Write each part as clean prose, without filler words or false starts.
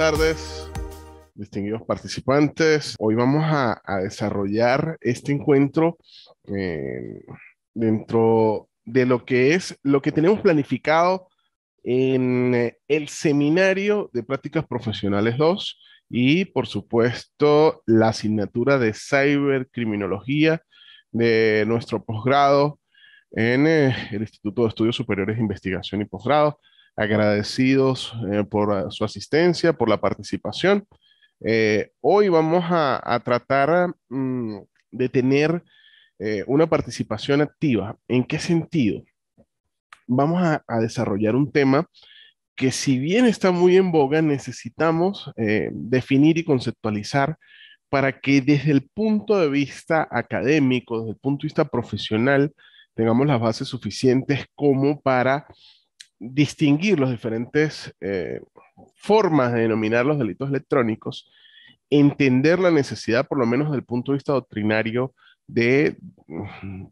tardes, distinguidos participantes. Hoy vamos a desarrollar este encuentro eh, dentro de lo que tenemos planificado en el Seminario de Prácticas Profesionales 2 y, por supuesto, la asignatura de Cibercriminología de nuestro posgrado en el Instituto de Estudios Superiores de Investigación y Posgrado. Agradecidos por su asistencia, por la participación. Hoy vamos a tratar de tener una participación activa. ¿En qué sentido? Vamos a desarrollar un tema que, si bien está muy en boga, necesitamos definir y conceptualizar para que desde el punto de vista académico, desde el punto de vista profesional, tengamos las bases suficientes como para distinguir las diferentes formas de denominar los delitos electrónicos, entender la necesidad, por lo menos desde el punto de vista doctrinario, de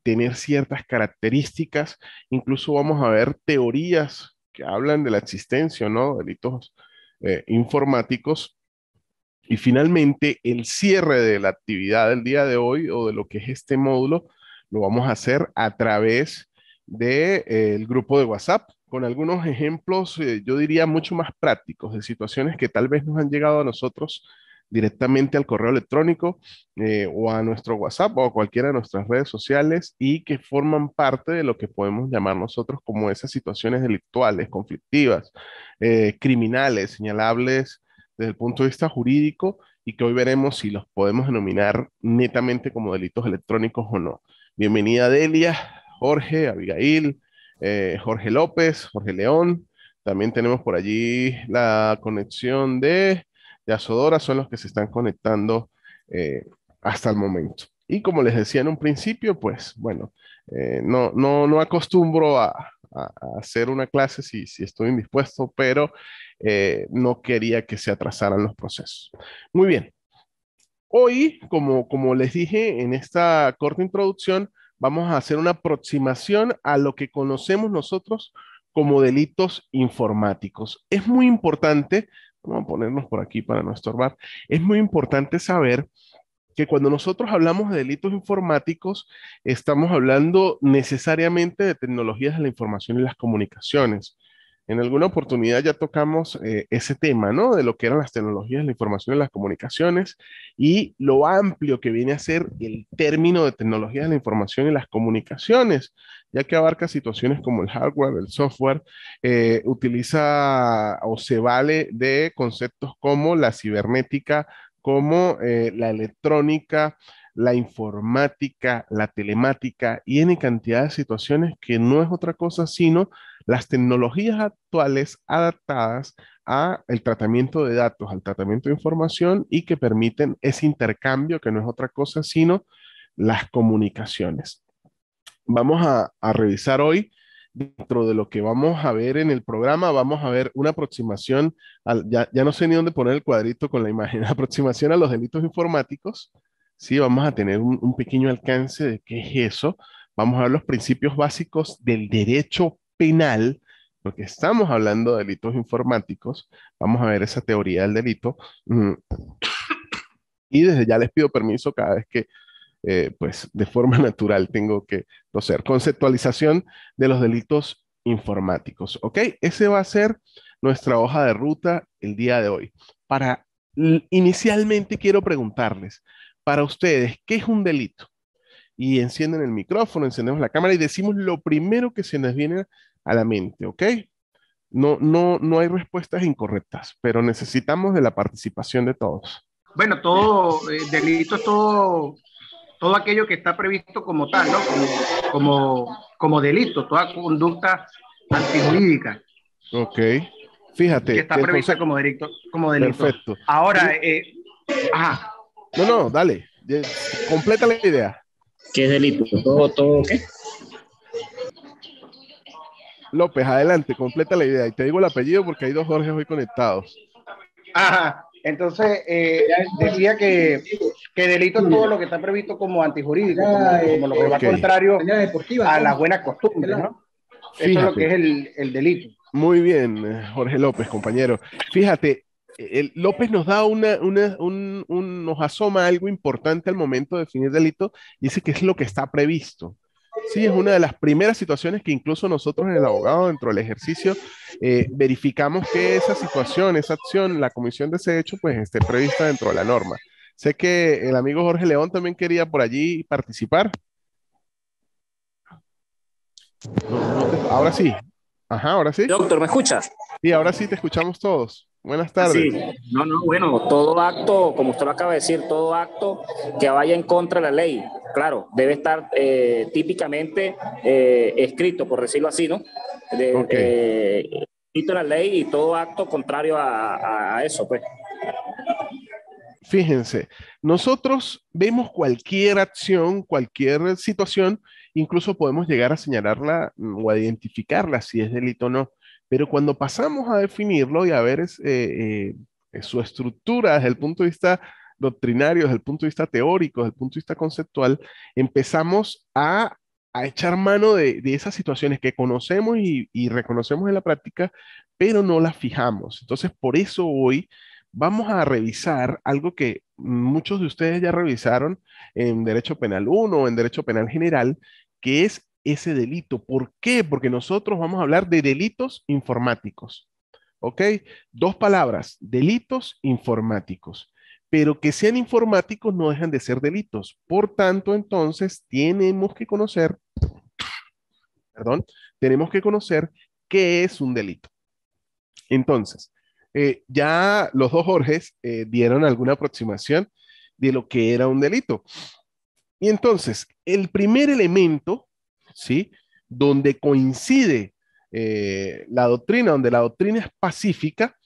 tener ciertas características. Incluso vamos a ver teorías que hablan de la existencia o no de delitos informáticos. Y finalmente, el cierre de la actividad del día de hoy o de lo que es este módulo, lo vamos a hacer a través del grupo de WhatsApp, con algunos ejemplos, yo diría, mucho más prácticos de situaciones que tal vez nos han llegado a nosotros directamente al correo electrónico o a nuestro WhatsApp o a cualquiera de nuestras redes sociales y que forman parte de lo que podemos llamar nosotros como esas situaciones delictuales, conflictivas, criminales, señalables desde el punto de vista jurídico y que hoy veremos si los podemos denominar netamente como delitos electrónicos o no. Bienvenida Delia, Jorge, Abigail, Jorge López, Jorge León. También tenemos por allí la conexión de Azodora, son los que se están conectando hasta el momento. Y como les decía en un principio, pues bueno, no acostumbro a hacer una clase si estoy indispuesto, pero no quería que se atrasaran los procesos. Muy bien. Hoy, como les dije en esta corta introducción, vamos a hacer una aproximación a lo que conocemos nosotros como delitos informáticos. Es muy importante, vamos a ponernos por aquí para no estorbar, es muy importante saber que cuando nosotros hablamos de delitos informáticos, estamos hablando necesariamente de tecnologías de la información y las comunicaciones. En alguna oportunidad ya tocamos ese tema, ¿no? De lo que eran las tecnologías de la información y las comunicaciones y lo amplio que viene a ser el término de tecnologías de la información y las comunicaciones, ya que abarca situaciones como el hardware, el software, utiliza o se vale de conceptos como la cibernética, como la electrónica, la informática, la telemática y en cantidad de situaciones que no es otra cosa sino las tecnologías actuales adaptadas a el tratamiento de datos, al tratamiento de información y que permiten ese intercambio que no es otra cosa sino las comunicaciones. Vamos a revisar hoy, dentro de lo que vamos a ver en el programa, vamos a ver una aproximación, ya no sé ni dónde poner el cuadrito con la imagen, aproximación a los delitos informáticos. Sí, vamos a tener un pequeño alcance de qué es eso. Vamos a ver los principios básicos del derecho penal, porque estamos hablando de delitos informáticos. Vamos a ver esa teoría del delito. Y desde ya les pido permiso cada vez que pues de forma natural tengo que toser. Conceptualización de los delitos informáticos. ¿Ok? Ese va a ser nuestra hoja de ruta el día de hoy. Inicialmente quiero preguntarles, para ustedes, ¿qué es un delito? Y encienden el micrófono, encendemos la cámara y decimos lo primero que se nos viene a la mente, ¿ok? No hay respuestas incorrectas, pero necesitamos de la participación de todos. Bueno, todo delito es todo aquello que está previsto como tal, ¿no? Como delito, toda conducta antijurídica. Ok. Que Fíjate, está prevista como delito. Perfecto. Ahora, ajá. No, dale. Completa la idea. ¿Qué es delito? ¿Todo qué? López, adelante, completa la idea. Y te digo el apellido porque hay dos Jorges hoy conectados. Ajá. Entonces, decía que delito es todo lo que está previsto como antijurídico, como lo que va contrario a las buenas costumbres, ¿no? Fíjate, eso es lo que es el delito. Muy bien, Jorge López, compañero. Fíjate, López nos da nos asoma algo importante al momento de definir delito, y dice que es lo que está previsto. Sí, es una de las primeras situaciones que incluso nosotros en el abogado, dentro del ejercicio, verificamos que esa situación, esa acción, la comisión de ese hecho, pues esté prevista dentro de la norma. Sé que el amigo Jorge León también quería por allí participar. Ahora sí. Ajá, ahora sí. Doctor, ¿me escuchas? Sí, ahora sí te escuchamos todos. Buenas Sí, tardes. bueno, todo acto, como usted lo acaba de decir, todo acto que vaya en contra de la ley, claro, debe estar típicamente escrito, por decirlo así, ¿no? Ok. Escrito en la ley y todo acto contrario a eso, pues. Fíjense, nosotros vemos cualquier acción, cualquier situación, incluso podemos llegar a señalarla o a identificarla si es delito o no, pero cuando pasamos a definirlo y a ver su estructura desde el punto de vista doctrinario, desde el punto de vista teórico, desde el punto de vista conceptual, empezamos a echar mano de esas situaciones que conocemos y reconocemos en la práctica, pero no las fijamos. Entonces, por eso hoy vamos a revisar algo que muchos de ustedes ya revisaron en Derecho Penal 1 o en Derecho Penal General, que es ese delito. ¿Por qué? Porque nosotros vamos a hablar de delitos informáticos. ¿Ok? Dos palabras, delitos informáticos. Pero que sean informáticos no dejan de ser delitos. Por tanto, entonces, tenemos que conocer, perdón, tenemos que conocer qué es un delito. Entonces, ya los dos Jorges dieron alguna aproximación de lo que era un delito. Y entonces, el primer elemento, ¿sí? Donde coincide donde la doctrina es pacífica,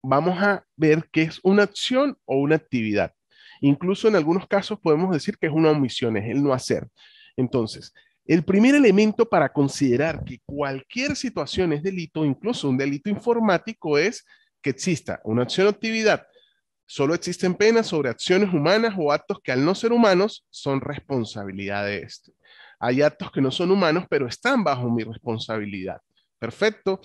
vamos a ver que es una acción o una actividad. Incluso en algunos casos podemos decir que es una omisión, es el no hacer. Entonces, el primer elemento para considerar que cualquier situación es delito, incluso un delito informático, es que exista una acción o actividad. Solo existen penas sobre acciones humanas o actos que al no ser humanos son responsabilidad de este. Hay actos que no son humanos, pero están bajo mi responsabilidad. Perfecto.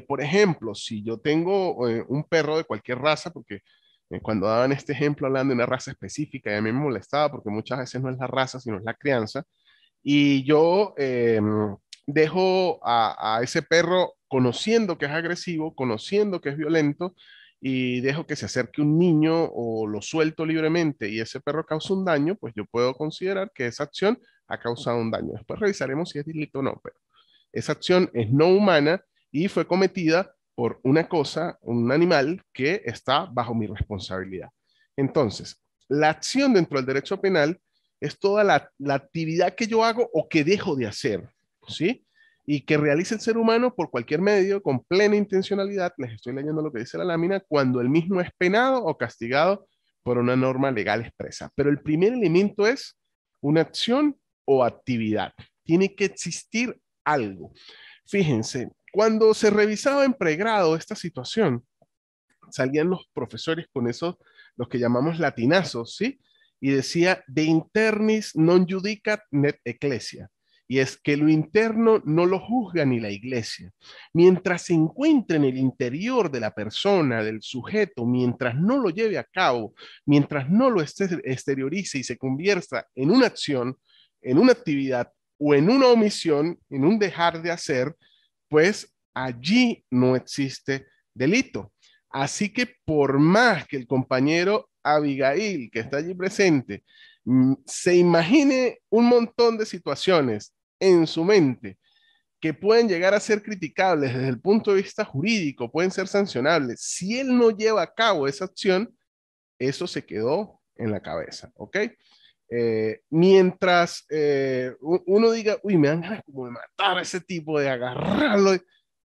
Por ejemplo, si yo tengo un perro de cualquier raza, porque cuando daban este ejemplo hablando de una raza específica, y a mí me molestaba porque muchas veces no es la raza, sino es la crianza, y yo dejo a ese perro conociendo que es agresivo, conociendo que es violento, y dejo que se acerque un niño o lo suelto libremente y ese perro causa un daño, pues yo puedo considerar que esa acción ha causado un daño. Después revisaremos si es delito o no, pero esa acción es no humana y fue cometida por una cosa, un animal que está bajo mi responsabilidad. Entonces, la acción dentro del derecho penal es toda la actividad que yo hago o que dejo de hacer, ¿sí? Y que realice el ser humano por cualquier medio con plena intencionalidad, les estoy leyendo lo que dice la lámina, cuando el mismo es penado o castigado por una norma legal expresa. Pero el primer elemento es una acción o actividad. Tiene que existir algo. Fíjense, cuando se revisaba en pregrado esta situación, salían los profesores con esos, los que llamamos latinazos, ¿sí? Y decía, de internis non judicat net ecclesia. Y es que lo interno no lo juzga ni la iglesia. Mientras se encuentre en el interior de la persona, del sujeto, mientras no lo lleve a cabo, mientras no lo exteriorice y se convierta en una acción, en una actividad o en una omisión, en un dejar de hacer, pues allí no existe delito. Así que por más que el compañero Abigail, que está allí presente, se imagine un montón de situaciones en su mente que pueden llegar a ser criticables desde el punto de vista jurídico, pueden ser sancionables, si él no lleva a cabo esa acción, eso se quedó en la cabeza, ¿ok? Mientras uno diga, uy, me dan ganas como de matar a ese tipo, de agarrarlo,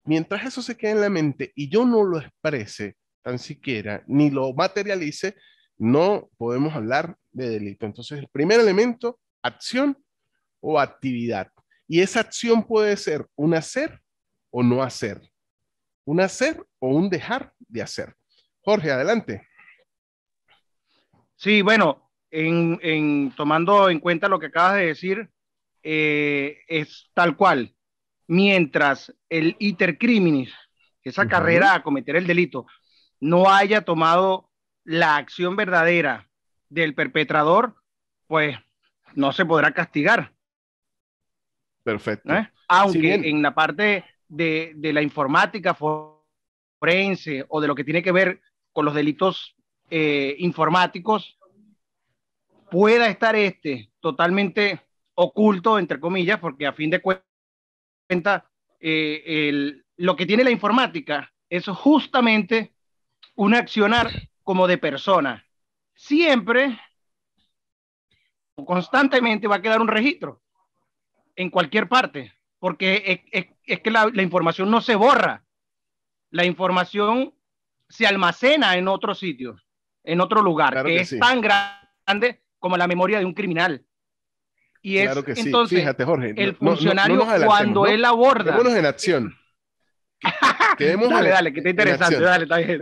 mientras eso se quede en la mente y yo no lo exprese tan siquiera, ni lo materialice, no podemos hablar de delito. Entonces, el primer elemento, acción o actividad. Y esa acción puede ser un hacer o no hacer, un hacer o un dejar de hacer. Jorge, adelante. Sí, bueno, tomando en cuenta lo que acabas de decir, es tal cual. Mientras el iter criminis, esa carrera a cometer el delito, no haya tomado la acción verdadera del perpetrador, pues no se podrá castigar. Perfecto. Aunque en la parte de la informática forense o de lo que tiene que ver con los delitos informáticos, pueda estar totalmente oculto, entre comillas, porque a fin de cuentas, lo que tiene la informática es justamente un accionar como de persona. Siempre, constantemente va a quedar un registro en cualquier parte, porque es que la información no se borra, la información se almacena en otro sitio, en otro lugar, claro que es sí. tan grande como la memoria de un criminal. Y claro es que entonces, sí. Fíjate, Jorge, el funcionario no cuando él aborda. Quedémonos en acción. Dale, que está interesante, dale, está bien.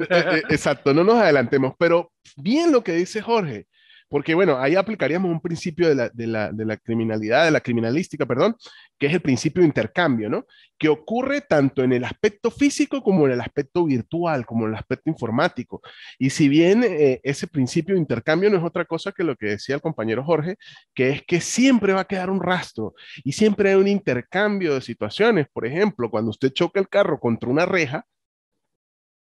Exacto, no nos adelantemos, pero bien lo que dice Jorge, porque bueno, ahí aplicaríamos un principio de la criminalidad, de la criminalística, perdón, que es el principio de intercambio, ¿no? Que ocurre tanto en el aspecto físico como en el aspecto virtual, como en el aspecto informático. Y si bien ese principio de intercambio no es otra cosa que lo que decía el compañero Jorge, que es que siempre va a quedar un rastro y siempre hay un intercambio de situaciones. Por ejemplo, cuando usted choca el carro contra una reja,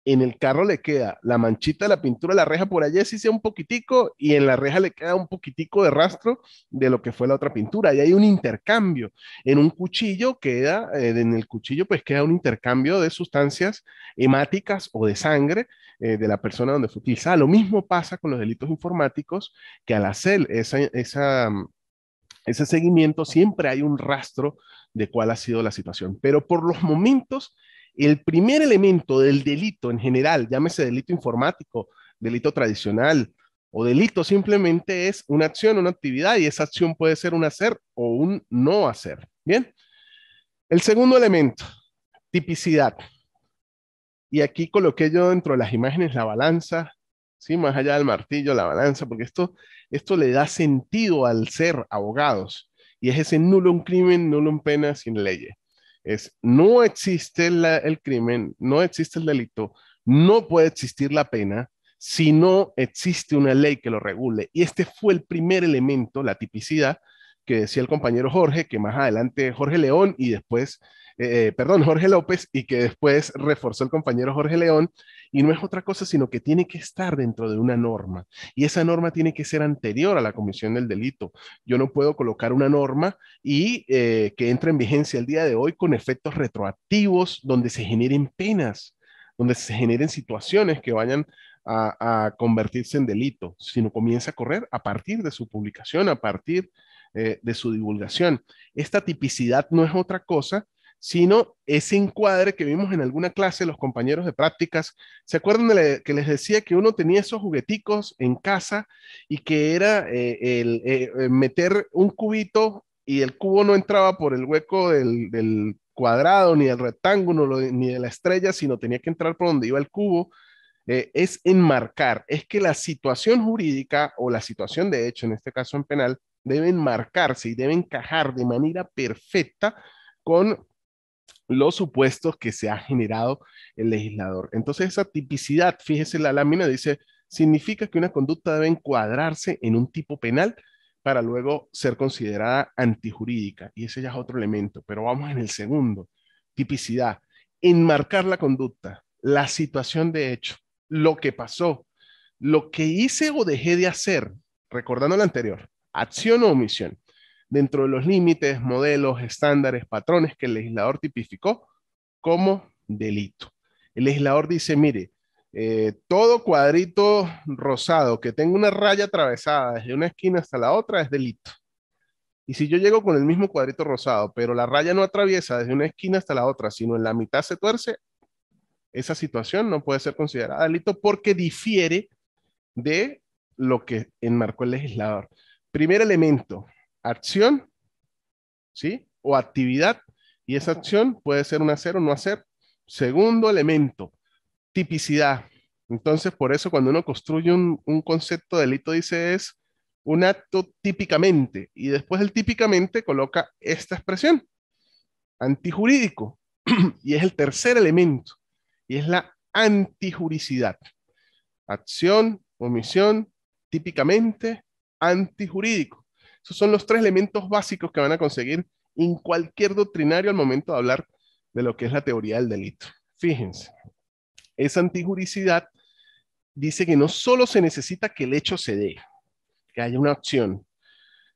en el carro le queda la manchita de la pintura de la reja por allá, si sea un poquitico, y en la reja le queda un poquitico de rastro de lo que fue la otra pintura. Y hay un intercambio. En un cuchillo queda, en el cuchillo pues queda un intercambio de sustancias hemáticas o de sangre de la persona donde fue utilizada. Lo mismo pasa con los delitos informáticos, que al hacer ese seguimiento siempre hay un rastro de cuál ha sido la situación. Pero por los momentos, el primer elemento del delito en general, llámese delito informático, delito tradicional o delito simplemente es una acción, una actividad, y esa acción puede ser un hacer o un no hacer. Bien. El segundo elemento, tipicidad. Y aquí coloqué yo dentro de las imágenes la balanza, ¿sí? Más allá del martillo, la balanza, porque esto le da sentido al ser abogados. Y es ese nulo un crimen, nulo un pena sin ley. Es, no existe el crimen, no existe el delito, no puede existir la pena si no existe una ley que lo regule. Y este fue el primer elemento, la tipicidad, que decía el compañero Jorge, que más adelante Jorge León y después perdón, Jorge López, y que después reforzó el compañero Jorge León, y no es otra cosa sino que tiene que estar dentro de una norma, y esa norma tiene que ser anterior a la comisión del delito. Yo no puedo colocar una norma y que entre en vigencia el día de hoy con efectos retroactivos donde se generen penas, donde se generen situaciones que vayan a convertirse en delito, sino comienza a correr a partir de su publicación, a partir de su divulgación. Esta tipicidad no es otra cosa sino ese encuadre que vimos en alguna clase los compañeros de prácticas. ¿Se acuerdan que les decía que uno tenía esos jugueticos en casa y que era meter un cubito y el cubo no entraba por el hueco del cuadrado, ni del rectángulo, ni de la estrella, sino tenía que entrar por donde iba el cubo? Es enmarcar, es que la situación jurídica o la situación de hecho, en este caso en penal, debe enmarcarse y debe encajar de manera perfecta con los supuestos que se ha generado el legislador. Entonces, esa tipicidad, fíjese, la lámina dice, significa que una conducta debe encuadrarse en un tipo penal para luego ser considerada antijurídica. Y ese ya es otro elemento, pero vamos en el segundo. Tipicidad, enmarcar la conducta, la situación de hecho, lo que pasó, lo que hice o dejé de hacer, recordando lo anterior, acción o omisión dentro de los límites, modelos, estándares, patrones que el legislador tipificó como delito. El legislador dice, mire, todo cuadrito rosado que tenga una raya atravesada desde una esquina hasta la otra es delito. Y si yo llego con el mismo cuadrito rosado, pero la raya no atraviesa desde una esquina hasta la otra, sino en la mitad se tuerce, esa situación no puede ser considerada delito porque difiere de lo que enmarcó el legislador. Primer elemento, acción, ¿sí? O actividad, y esa acción puede ser un hacer o no hacer. Segundo elemento, tipicidad. Entonces, por eso cuando uno construye un concepto de delito, dice es un acto típicamente, y después el típicamente coloca esta expresión, antijurídico, y es el tercer elemento, y es la antijuricidad. acción, omisión, típicamente antijurídico. Esos son los tres elementos básicos que van a conseguir en cualquier doctrinario al momento de hablar de lo que es la teoría del delito. Fíjense, esa antijuricidad dice que no solo se necesita que el hecho se dé, que haya una acción,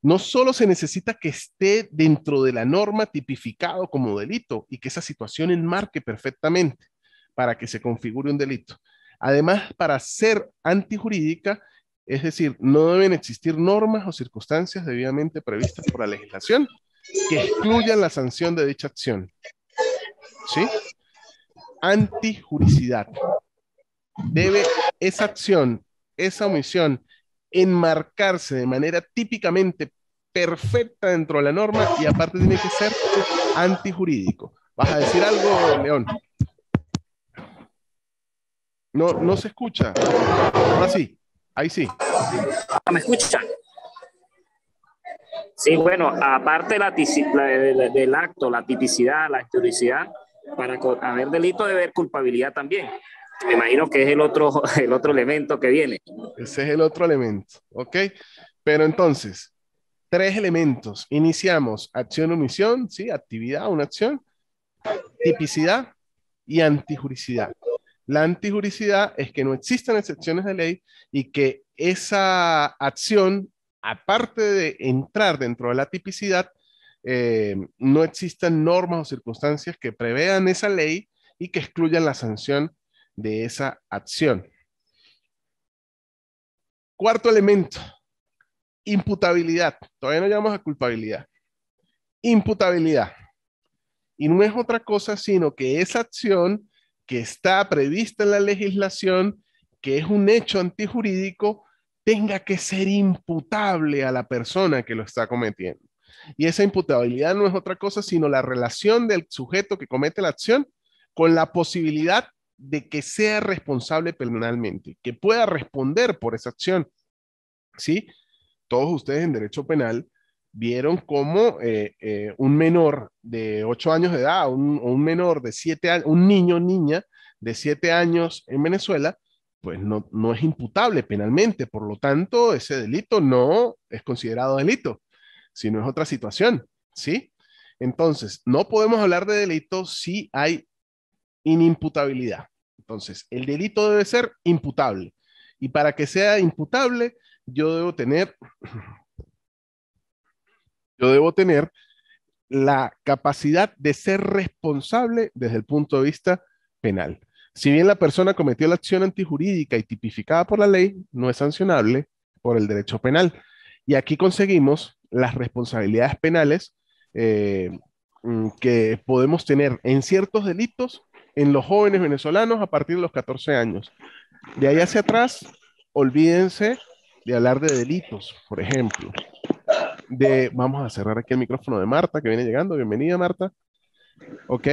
no solo se necesita que esté dentro de la norma tipificado como delito y que esa situación enmarque perfectamente para que se configure un delito. Además, para ser antijurídica, es decir, no deben existir normas o circunstancias debidamente previstas por la legislación que excluyan la sanción de dicha acción. ¿Sí? Antijuricidad. Debe esa acción, esa omisión, enmarcarse de manera típicamente perfecta dentro de la norma y aparte tiene que ser antijurídico. ¿Vas a decir algo, León? No, no se escucha. Ahora sí, ahí sí. ¿Me escuchan? Sí, bueno, aparte del acto, la tipicidad, la historicidad, para haber delito debe haber culpabilidad también. Me imagino que es el otro elemento que viene. Ese es el otro elemento, ¿ok? Pero entonces, tres elementos. Iniciamos acción, omisión, ¿sí? Actividad, una acción, tipicidad y antijuricidad. La antijuricidad es que no existan excepciones de ley y que esa acción, aparte de entrar dentro de la tipicidad, no existan normas o circunstancias que prevean esa ley y que excluyan la sanción de esa acción. Cuarto elemento, imputabilidad. Todavía no llegamos a culpabilidad. Imputabilidad. Y no es otra cosa sino que esa acción que está prevista en la legislación, que es un hecho antijurídico, tenga que ser imputable a la persona que lo está cometiendo. Y esa imputabilidad no es otra cosa sino la relación del sujeto que comete la acción con la posibilidad de que sea responsable penalmente, que pueda responder por esa acción. ¿Sí? Todos ustedes en derecho penal vieron cómo un menor de 8 años de edad, un menor de 7 años, un niño o niña de 7 años en Venezuela, pues no es imputable penalmente. Por lo tanto, ese delito no es considerado delito, sino es otra situación, ¿sí? Entonces, no podemos hablar de delito si hay inimputabilidad. Entonces, el delito debe ser imputable. Y para que sea imputable, yo debo tener la capacidad de ser responsable desde el punto de vista penal. Si bien la persona cometió la acción antijurídica y tipificada por la ley, no es sancionable por el derecho penal. Y aquí conseguimos las responsabilidades penales que podemos tener en ciertos delitos en los jóvenes venezolanos a partir de los 14 años. De ahí hacia atrás, olvídense de hablar de delitos, por ejemplo. Vamos a cerrar aquí el micrófono de Marta, que viene llegando. Bienvenida, Marta. Ok.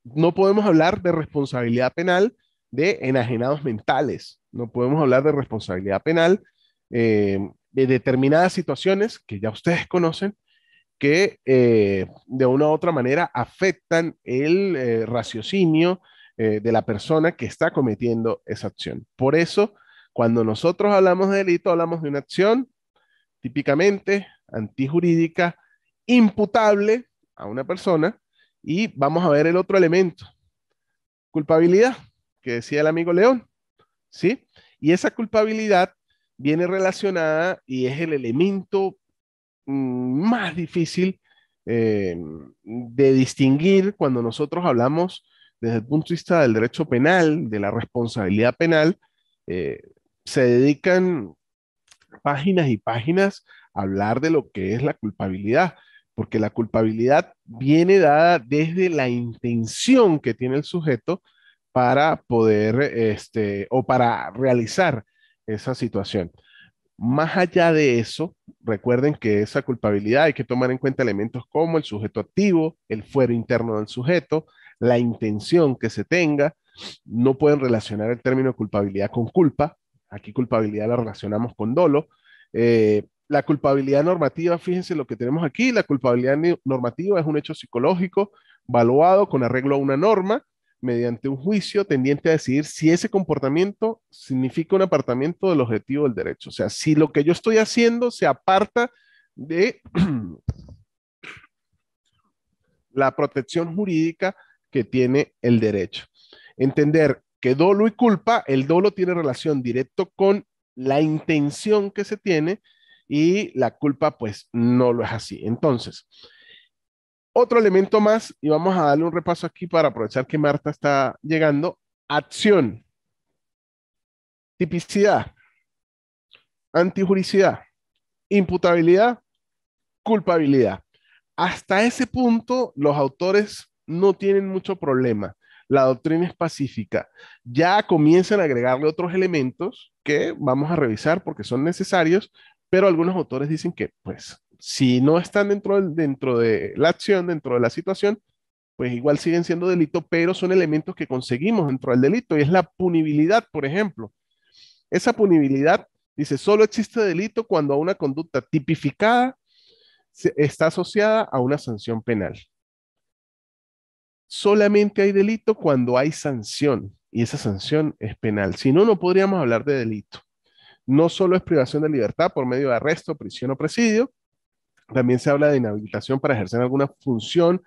No podemos hablar de responsabilidad penal de enajenados mentales. No podemos hablar de responsabilidad penal de determinadas situaciones que ya ustedes conocen que de una u otra manera afectan el raciocinio de la persona que está cometiendo esa acción. Por eso, cuando nosotros hablamos de delito, hablamos de una acción típicamente antijurídica, imputable a una persona, y vamos a ver el otro elemento, culpabilidad, que decía el amigo León, ¿sí? Y esa culpabilidad viene relacionada y es el elemento más difícil de distinguir cuando nosotros hablamos desde el punto de vista del derecho penal, de la responsabilidad penal. eh, Se dedican páginas y páginas a hablar de lo que es la culpabilidad, porque la culpabilidad viene dada desde la intención que tiene el sujeto para poder, o para realizar esa situación. Más allá de eso, recuerden que esa culpabilidad hay que tomar en cuenta elementos como el sujeto activo, el fuero interno del sujeto, la intención que se tenga. No pueden relacionar el término culpabilidad con culpa. Aquí culpabilidad la relacionamos con dolo. La culpabilidad normativa, fíjense lo que tenemos aquí. La culpabilidad normativa es un hecho psicológico valuado con arreglo a una norma mediante un juicio tendiente a decidir si ese comportamiento significa un apartamiento del objetivo del derecho. O sea, si lo que yo estoy haciendo se aparta de la protección jurídica que tiene el derecho. Entender que dolo y culpa, el dolo tiene relación directo con la intención que se tiene y la culpa pues no lo es así. Entonces, otro elemento más, y vamos a darle un repaso aquí para aprovechar que Marta está llegando. Acción, tipicidad, antijuricidad, imputabilidad, culpabilidad. Hasta ese punto, los autores no tienen mucho problema. La doctrina es pacífica. Ya comienzan a agregarle otros elementos que vamos a revisar porque son necesarios, pero algunos autores dicen que, pues, si no están dentro de la acción, dentro de la situación, pues igual siguen siendo delito, pero son elementos que conseguimos dentro del delito y es la punibilidad, por ejemplo. Esa punibilidad dice, solo existe delito cuando a una conducta tipificada está asociada a una sanción penal. Solamente hay delito cuando hay sanción y esa sanción es penal. Si no, no podríamos hablar de delito. No solo es privación de libertad por medio de arresto, prisión o presidio, también se habla de inhabilitación para ejercer alguna función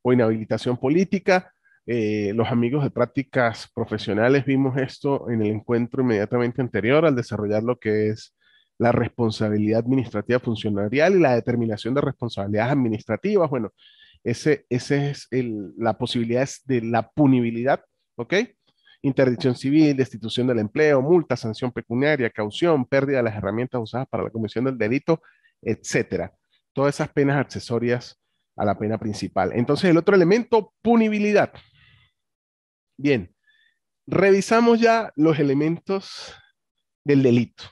o inhabilitación política. Los amigos de prácticas profesionales vimos esto en el encuentro inmediatamente anterior al desarrollar lo que es la responsabilidad administrativa funcionarial y la determinación de responsabilidades administrativas. Bueno, ese es la posibilidad de la punibilidad, ¿ok? Interdicción civil, destitución del empleo, multa, sanción pecuniaria, caución, pérdida de las herramientas usadas para la comisión del delito, etcétera. Todas esas penas accesorias a la pena principal. Entonces, el otro elemento, punibilidad. Bien, revisamos ya los elementos del delito.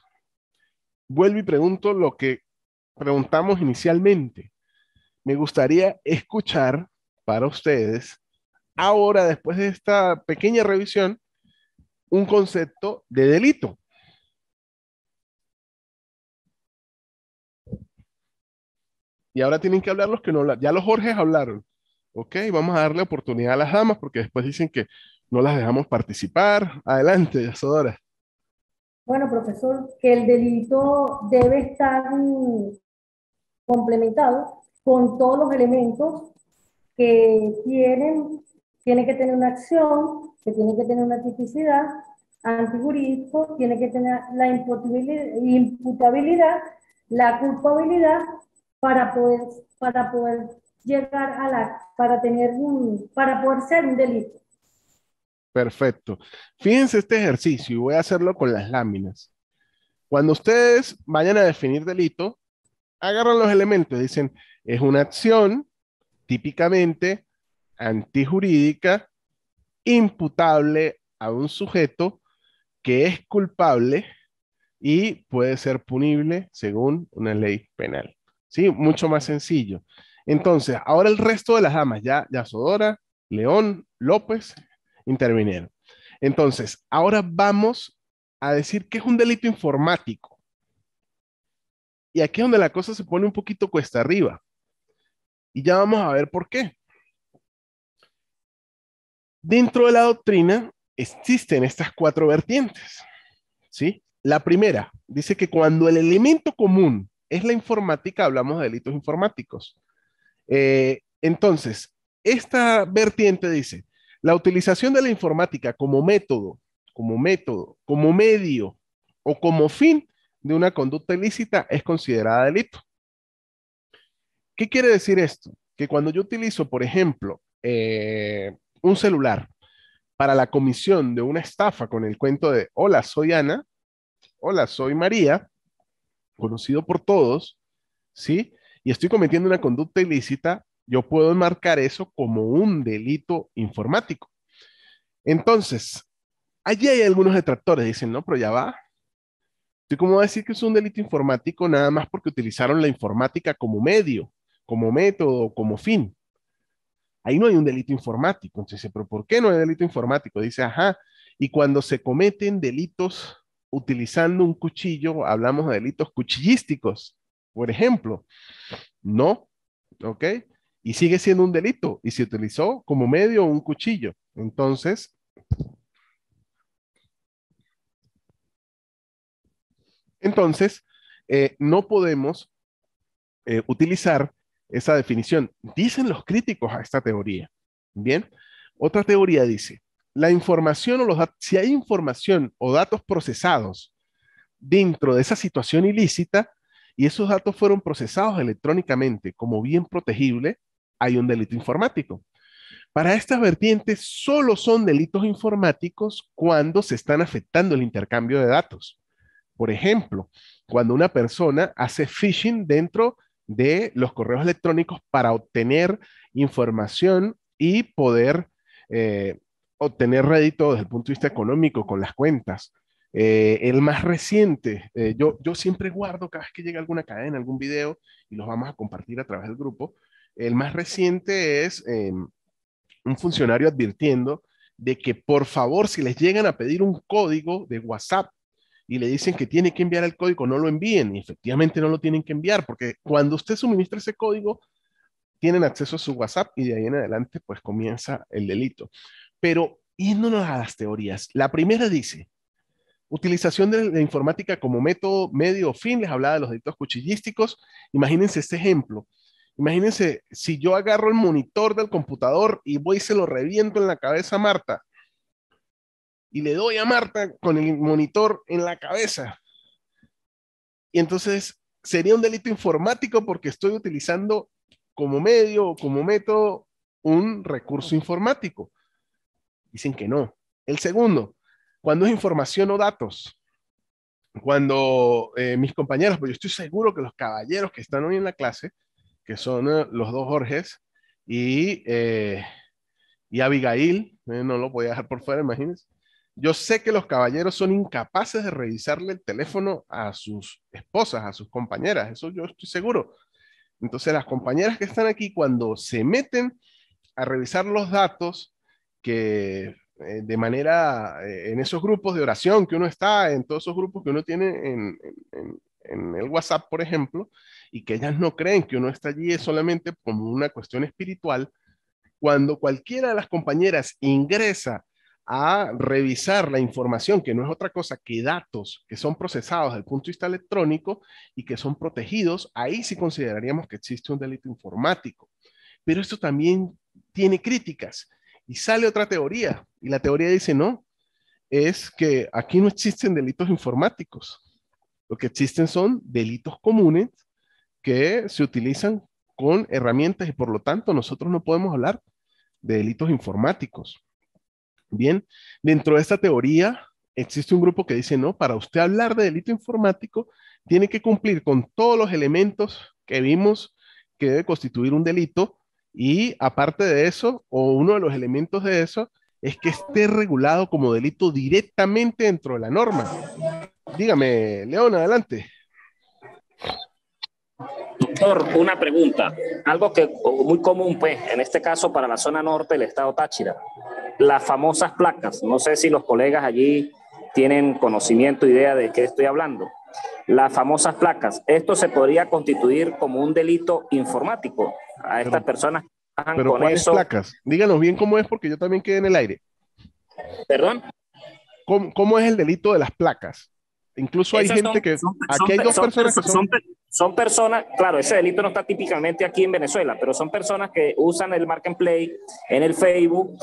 Vuelvo y pregunto lo que preguntamos inicialmente. Me gustaría escuchar para ustedes, ahora, después de esta pequeña revisión, un concepto de delito. Y ahora tienen que hablar los que no hablan. Ya los Jorges hablaron. Ok, vamos a darle oportunidad a las damas porque después dicen que no las dejamos participar. Adelante, Yasodora. Bueno, profesor, que el delito debe estar complementado con todos los elementos que tiene que tener una acción, que tiene que tener una tipicidad, antijurídico, tiene que tener la imputabilidad, la culpabilidad para poder, para poder llegar a para poder ser un delito. Perfecto. Fíjense este ejercicio y voy a hacerlo con las láminas. Cuando ustedes vayan a definir delito, agarran los elementos, dicen, es una acción típicamente antijurídica, imputable a un sujeto que es culpable y puede ser punible según una ley penal. ¿Sí? Mucho más sencillo. Entonces, ahora el resto de las damas, ya Sodora, León, López, intervinieron. Entonces, ahora vamos a decir que es un delito informático. Y aquí es donde la cosa se pone un poquito cuesta arriba. Y ya vamos a ver por qué. Dentro de la doctrina existen estas cuatro vertientes, ¿sí? La primera dice que cuando el elemento común es la informática, hablamos de delitos informáticos. Entonces, esta vertiente dice, la utilización de la informática como método, como medio o como fin de una conducta ilícita es considerada delito. ¿Qué quiere decir esto? Que cuando yo utilizo, por ejemplo, un celular para la comisión de una estafa con el cuento de, hola, soy Ana, hola, soy María, conocido por todos, ¿sí? Y estoy cometiendo una conducta ilícita, yo puedo enmarcar eso como un delito informático. Entonces, allí hay algunos detractores, dicen, no, pero ya va. ¿Tú cómo vas a decir que es un delito informático nada más porque utilizaron la informática como medio, como método, como fin? Ahí no hay un delito informático. Entonces, ¿pero por qué no hay delito informático? Dice, ajá, y cuando se cometen delitos utilizando un cuchillo, hablamos de delitos cuchillísticos, por ejemplo. No, ¿ok? Y sigue siendo un delito y se utilizó como medio un cuchillo. Entonces, no podemos utilizar esa definición. Dicen los críticos a esta teoría. Bien, otra teoría dice, la información o los datos, si hay información o datos procesados dentro de esa situación ilícita y esos datos fueron procesados electrónicamente como bien protegible, hay un delito informático. Para estas vertientes solo son delitos informáticos cuando se están afectando el intercambio de datos. Por ejemplo, cuando una persona hace phishing dentro de los correos electrónicos para obtener información y poder obtener rédito desde el punto de vista económico con las cuentas. El más reciente, yo siempre guardo cada vez que llega alguna cadena, algún video, y los vamos a compartir a través del grupo. El más reciente es un funcionario advirtiendo de que por favor, si les llegan a pedir un código de WhatsApp y le dicen que tiene que enviar el código, no lo envíen. Y efectivamente no lo tienen que enviar, porque cuando usted suministra ese código, tienen acceso a su WhatsApp y de ahí en adelante pues comienza el delito. Pero yéndonos a las teorías, la primera dice, utilización de la informática como método, medio o fin, les hablaba de los delitos cuchillísticos. Imagínense este ejemplo. Imagínense si yo agarro el monitor del computador y voy y se lo reviento en la cabeza a Marta, y le doy a Marta con el monitor en la cabeza. Y entonces sería un delito informático porque estoy utilizando como medio o como método un recurso informático. Dicen que no. El segundo, cuando es información o datos. Cuando mis compañeros, pues yo estoy seguro que los caballeros que están hoy en la clase, que son los dos Jorges y Abigail, no lo voy a dejar por fuera, imagínense. Yo sé que los caballeros son incapaces de revisarle el teléfono a sus esposas, a sus compañeras, eso yo estoy seguro. Entonces las compañeras que están aquí, cuando se meten a revisar los datos que de manera, en esos grupos de oración que uno está, en todos esos grupos que uno tiene en el WhatsApp, por ejemplo, y que ellas no creen que uno está allí es solamente como una cuestión espiritual, cuando cualquiera de las compañeras ingresa a revisar la información, que no es otra cosa que datos que son procesados desde el punto de vista electrónico y que son protegidos, ahí sí consideraríamos que existe un delito informático. Pero esto también tiene críticas. Y sale otra teoría, y la teoría dice, no, es que aquí no existen delitos informáticos. Lo que existen son delitos comunes que se utilizan con herramientas y por lo tanto nosotros no podemos hablar de delitos informáticos. Bien, dentro de esta teoría existe un grupo que dice, no, para usted hablar de delito informático, tiene que cumplir con todos los elementos que vimos que debe constituir un delito y aparte de eso, o uno de los elementos de eso, es que esté regulado como delito directamente dentro de la norma. Dígame, León, adelante. Doctor, una pregunta, algo que muy común, pues, en este caso para la zona norte del estado Táchira, las famosas placas, no sé si los colegas allí tienen conocimiento, idea de qué estoy hablando. Las famosas placas, esto se podría constituir como un delito informático a estas personas que trabajan pero con ¿cuáles eso. placas? Díganos bien cómo es porque yo también quedé en el aire. ¿Perdón? ¿Cómo es el delito de las placas? Incluso hay gente que... Aquí hay dos personas que son... Son personas, claro, ese delito no está típicamente aquí en Venezuela, pero son personas que usan el Marketplace en el Facebook,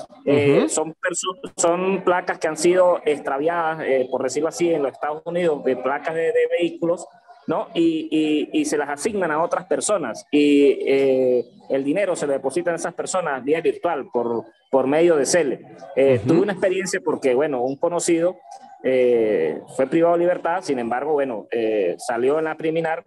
son placas que han sido extraviadas, por decirlo así, en los Estados Unidos, de placas de vehículos, ¿no? Y se las asignan a otras personas y el dinero se le deposita a esas personas vía virtual por medio de Cele. Tuve una experiencia porque, bueno, un conocido fue privado de libertad, sin embargo, bueno, salió en la preliminar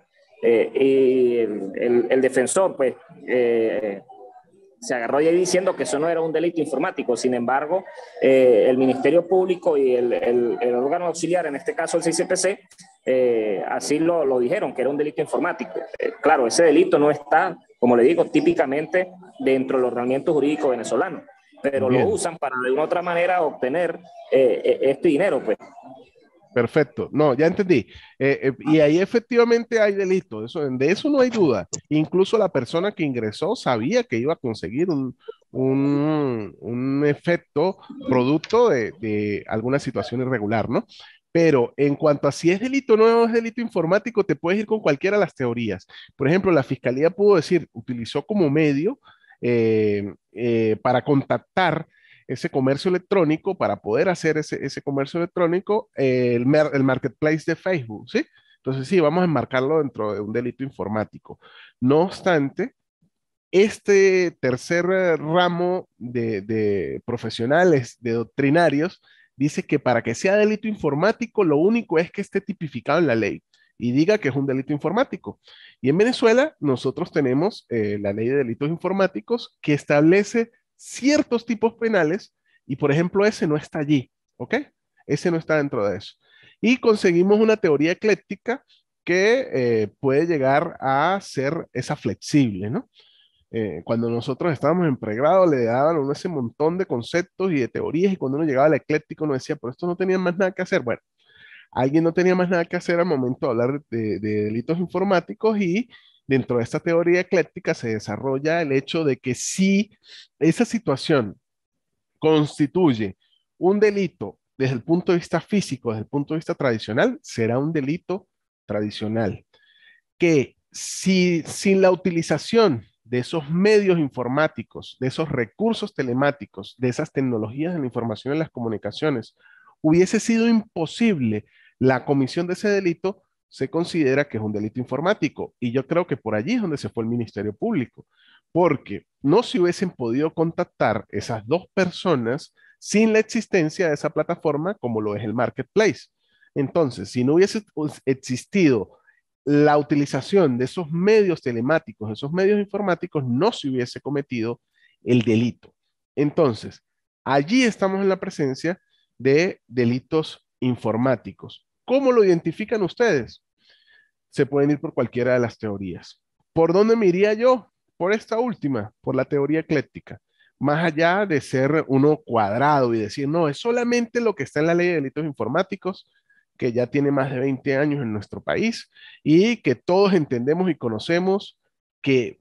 y el defensor, pues, se agarró ahí diciendo que eso no era un delito informático. Sin embargo, el Ministerio Público y el órgano auxiliar, en este caso el CICPC, así lo dijeron, que era un delito informático. Claro, ese delito no está, como le digo, típicamente dentro del ordenamiento jurídico venezolano, pero Bien. lo usan para de una u otra manera obtener este dinero, pues. Perfecto, no, ya entendí. Y ahí efectivamente hay delito, de eso no hay duda. Incluso la persona que ingresó sabía que iba a conseguir un un efecto producto de alguna situación irregular, ¿no? Pero en cuanto a si es delito o no es delito informático, te puedes ir con cualquiera de las teorías. Por ejemplo, la fiscalía pudo decir, utilizó como medio para contactar ese comercio electrónico, para poder hacer ese comercio electrónico, el marketplace de Facebook, ¿sí? Entonces sí, vamos a enmarcarlo dentro de un delito informático. No obstante, este tercer ramo de profesionales, de doctrinarios, dice que para que sea delito informático, lo único es que esté tipificado en la ley y diga que es un delito informático. Y en Venezuela nosotros tenemos la ley de delitos informáticos que establece ciertos tipos penales y, por ejemplo, ese no está allí, ¿ok? Ese no está dentro de eso. Y conseguimos una teoría ecléctica que puede llegar a ser esa flexible, ¿no? Cuando nosotros estábamos en pregrado, le daban a uno ese montón de conceptos y de teorías, y cuando uno llegaba al ecléctico, uno decía, pero esto no tenía más nada que hacer. Bueno, alguien no tenía más nada que hacer al momento de hablar de delitos informáticos, y dentro de esta teoría ecléctica se desarrolla el hecho de que si esa situación constituye un delito desde el punto de vista físico, desde el punto de vista tradicional, será un delito tradicional que si sin la utilización de esos medios informáticos, de esos recursos telemáticos, de esas tecnologías de la información y las comunicaciones, hubiese sido imposible la comisión de ese delito, se considera que es un delito informático. Y yo creo que por allí es donde se fue el Ministerio Público, porque no se hubiesen podido contactar esas dos personas sin la existencia de esa plataforma como lo es el marketplace. Entonces, si no hubiese existido la utilización de esos medios telemáticos, esos medios informáticos, no se hubiese cometido el delito. Entonces, allí estamos en la presencia de delitos informáticos. ¿Cómo lo identifican ustedes? Se pueden ir por cualquiera de las teorías. ¿Por dónde me iría yo? Por esta última, por la teoría ecléctica. Más allá de ser uno cuadrado y decir, no, es solamente lo que está en la ley de delitos informáticos, que ya tiene más de 20 años en nuestro país y que todos entendemos y conocemos que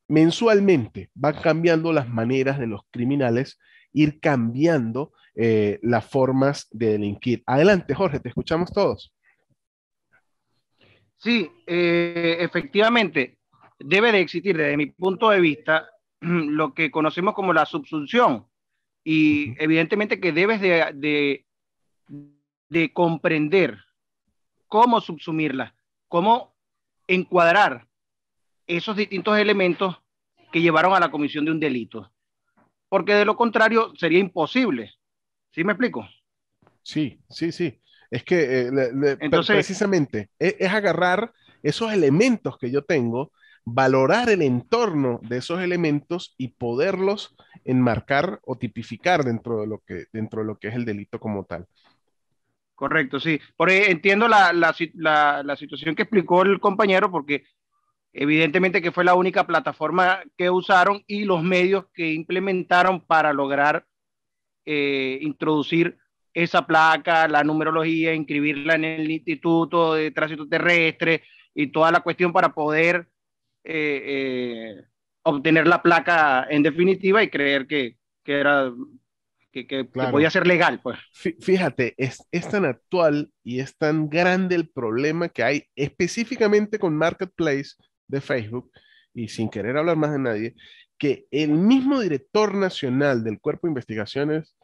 mensualmente van cambiando las maneras de los criminales ir cambiando las formas de delinquir. Adelante, Jorge, te escuchamos todos. Sí, efectivamente, debe de existir desde mi punto de vista lo que conocemos como la subsunción, y evidentemente que debes de comprender cómo subsumirla, cómo encuadrar esos distintos elementos que llevaron a la comisión de un delito, porque de lo contrario sería imposible. ¿Sí me explico? Sí, sí, sí. Es que Entonces, precisamente es agarrar esos elementos que yo tengo, valorar el entorno de esos elementos y poderlos enmarcar o tipificar dentro de lo que es el delito como tal. correcto, sí. Entiendo la situación que explicó el compañero, porque evidentemente que fue la única plataforma que usaron y los medios que implementaron para lograr introducir esa placa, la numerología, inscribirla en el Instituto de Tránsito Terrestre y toda la cuestión para poder obtener la placa en definitiva y creer que era que podía Claro. ser legal, pues. Fíjate, es tan actual y es tan grande el problema que hay específicamente con Marketplace de Facebook, y sin querer hablar más de nadie, que el mismo director nacional del Cuerpo de Investigaciones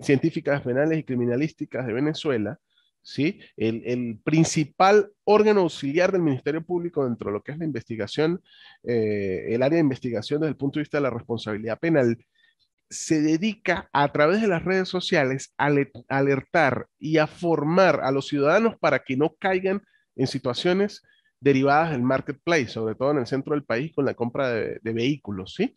Científicas Penales y Criminalísticas de Venezuela, ¿sí? El principal órgano auxiliar del Ministerio Público dentro de lo que es la investigación, el área de investigación desde el punto de vista de la responsabilidad penal, se dedica a través de las redes sociales a alertar y a formar a los ciudadanos para que no caigan en situaciones derivadas del marketplace, sobre todo en el centro del país con la compra de vehículos, ¿sí?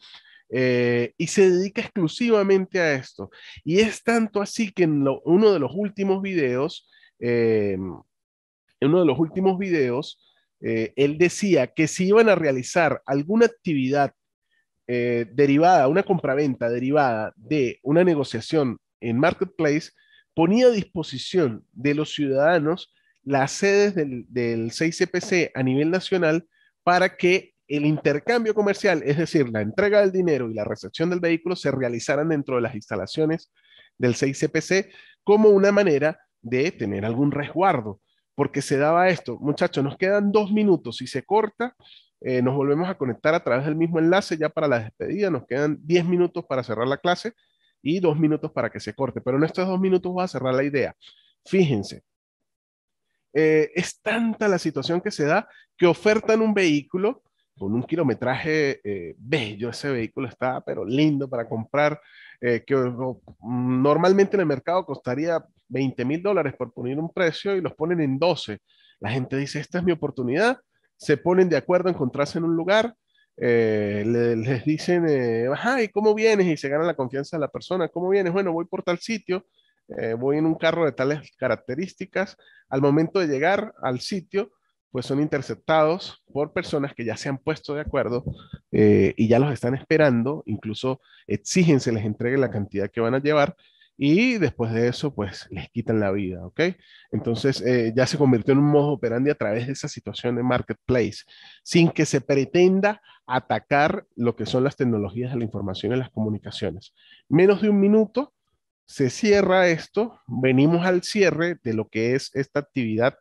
Y se dedica exclusivamente a esto. Y es tanto así que en uno de los últimos videos, él decía que si iban a realizar alguna actividad derivada, una compraventa derivada de una negociación en Marketplace, ponía a disposición de los ciudadanos las sedes del 6CPC a nivel nacional para que el intercambio comercial, es decir, la entrega del dinero y la recepción del vehículo, se realizaran dentro de las instalaciones del 6CPC como una manera de tener algún resguardo, porque se daba esto, muchachos, nos quedan 2 minutos, si se corta, nos volvemos a conectar a través del mismo enlace ya para la despedida, nos quedan 10 minutos para cerrar la clase y 2 minutos para que se corte, pero en estos 2 minutos voy a cerrar la idea. Fíjense, es tanta la situación que se da que ofertan un vehículo con un kilometraje bello, ese vehículo está pero lindo para comprar, que normalmente en el mercado costaría $20,000 por poner un precio y los ponen en 12. La gente dice, esta es mi oportunidad, se ponen de acuerdo a encontrarse en un lugar, les dicen, ajá, ¿y cómo vienes? Y se ganan la confianza de la persona, ¿cómo vienes? Bueno, voy por tal sitio, voy en un carro de tales características. Al momento de llegar al sitio, pues son interceptados por personas que ya se han puesto de acuerdo y ya los están esperando, incluso exigen se les entregue la cantidad que van a llevar y después de eso, pues les quitan la vida, ¿ok? Entonces ya se convirtió en un modo operandi a través de esa situación de marketplace, sin que se pretenda atacar lo que son las tecnologías de la información y las comunicaciones. Menos de 1 minuto se cierra esto, venimos al cierre de lo que es esta actividad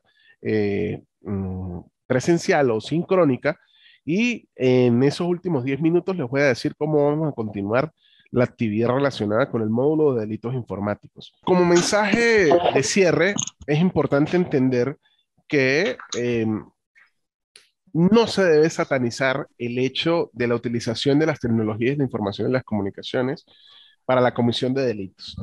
presencial o sincrónica y en esos últimos 10 minutos les voy a decir cómo vamos a continuar la actividad relacionada con el módulo de delitos informáticos. Como mensaje de cierre, es importante entender que no se debe satanizar el hecho de la utilización de las tecnologías de información y las comunicaciones para la comisión de delitos.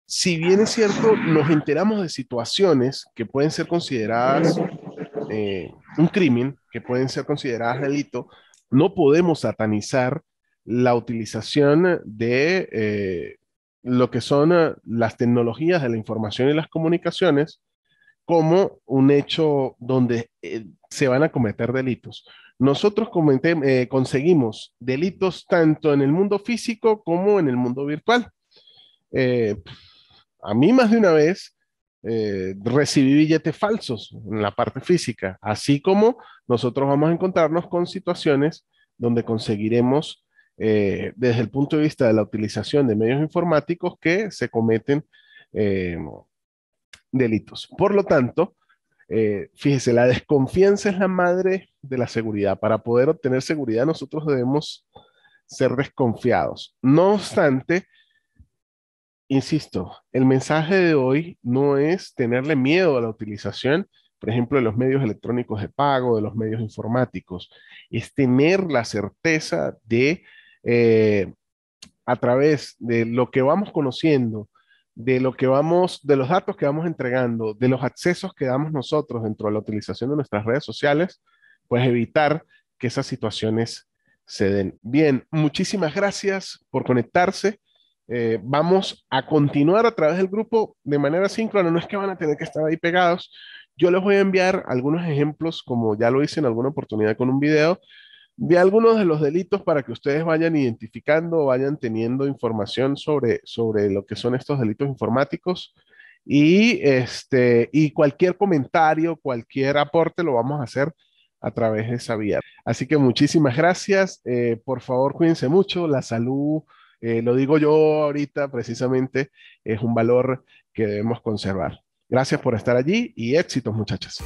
Si bien es cierto, nos enteramos de situaciones que pueden ser consideradas un crimen, que pueden ser consideradas delito, no podemos satanizar la utilización de lo que son las tecnologías de la información y las comunicaciones como un hecho donde se van a cometer delitos. Nosotros conseguimos delitos tanto en el mundo físico como en el mundo virtual. Eh, a mí más de una vez recibí billetes falsos en la parte física, así como nosotros vamos a encontrarnos con situaciones donde conseguiremos, desde el punto de vista de la utilización de medios informáticos, que se cometen delitos. Por lo tanto, fíjese, la desconfianza es la madre de la seguridad. Para poder obtener seguridad, nosotros debemos ser desconfiados. No obstante, insisto, el mensaje de hoy no es tenerle miedo a la utilización, por ejemplo, de los medios electrónicos de pago, de los medios informáticos, es tener la certeza de, a través de lo que vamos conociendo, de los datos que vamos entregando, de los accesos que damos nosotros dentro de la utilización de nuestras redes sociales, pues evitar que esas situaciones se den. Bien, muchísimas gracias por conectarse. Vamos a continuar a través del grupo de manera síncrona, no es que van a tener que estar ahí pegados. Yo les voy a enviar algunos ejemplos, como ya lo hice en alguna oportunidad con un video, de algunos de los delitos para que ustedes vayan identificando, vayan teniendo información sobre lo que son estos delitos informáticos. Y cualquier comentario, cualquier aporte lo vamos a hacer a través de esa vía. Así que muchísimas gracias. Por favor, cuídense mucho. La salud, lo digo yo ahorita precisamente, es un valor que debemos conservar. Gracias por estar allí y éxitos, muchachos.